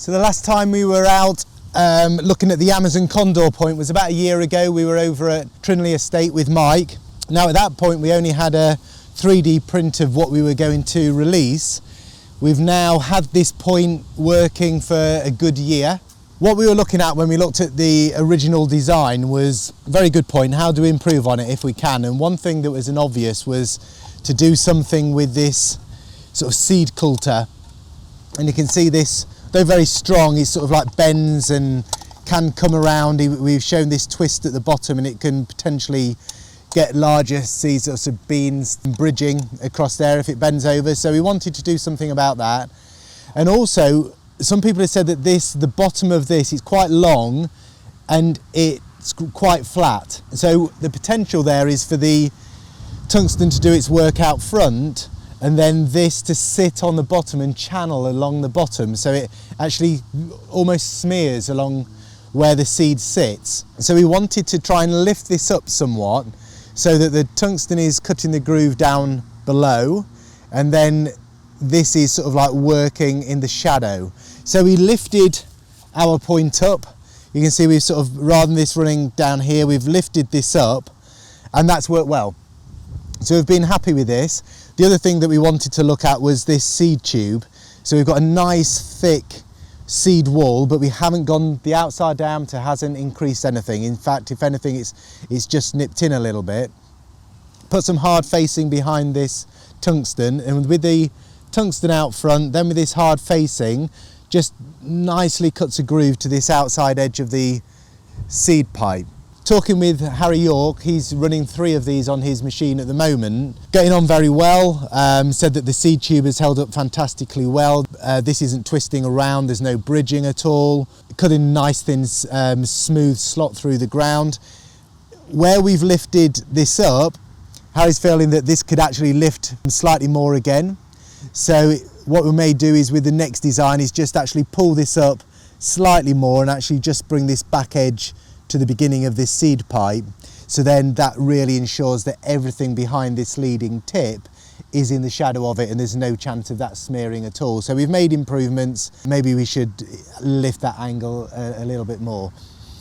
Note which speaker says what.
Speaker 1: So the last time we were out looking at the Amazon Condor Point was about a year ago. We were over at Trinley Estate with Mike. Now at that point we only had a 3D print of what we were going to release. We've now had this point working for a good year. What we were looking at when we looked at the original design was a very good point. How do we improve on it if we can? And one thing that was an obvious was to do something with this sort of seed coulter. And you can see this, though very strong, it sort of like bends and can come around. We've shown this twist at the bottom and it can potentially get larger seeds of beans bridging across there if it bends over. So we wanted to do something about that. And also, some people have said that the bottom of this is quite long and it's quite flat. So the potential there is for the tungsten to do its work out front and then this to sit on the bottom and channel along the bottom. So it actually almost smears along where the seed sits. So we wanted to try and lift this up somewhat so that the tungsten is cutting the groove down below and then this is sort of like working in the shadow. So we lifted our point up. You can see we've sort of, rather than this running down here, we've lifted this up and that's worked well. So we've been happy with this. The other thing that we wanted to look at was this seed tube. So we've got a nice thick seed wall, but we haven't gone, the outside diameter hasn't increased anything. In fact, if anything, it's just nipped in a little bit. Put some hard facing behind this tungsten, and with the tungsten out front, then with this hard facing, just nicely cuts a groove to this outside edge of the seed pipe. Talking with Harry York, he's running 3 of these on his machine at the moment, getting on very well. Said that the seed tube has held up fantastically well. This isn't twisting around, there's no bridging at all. Cutting nice thin smooth slot through the ground. Where we've lifted this up, Harry's feeling that this could actually lift slightly more again. So what we may do is with the next design is just actually pull this up slightly more and actually just bring this back edge to the beginning of this seed pipe. So then that really ensures that everything behind this leading tip is in the shadow of it and there's no chance of that smearing at all. So we've made improvements. Maybe we should lift that angle a little bit more.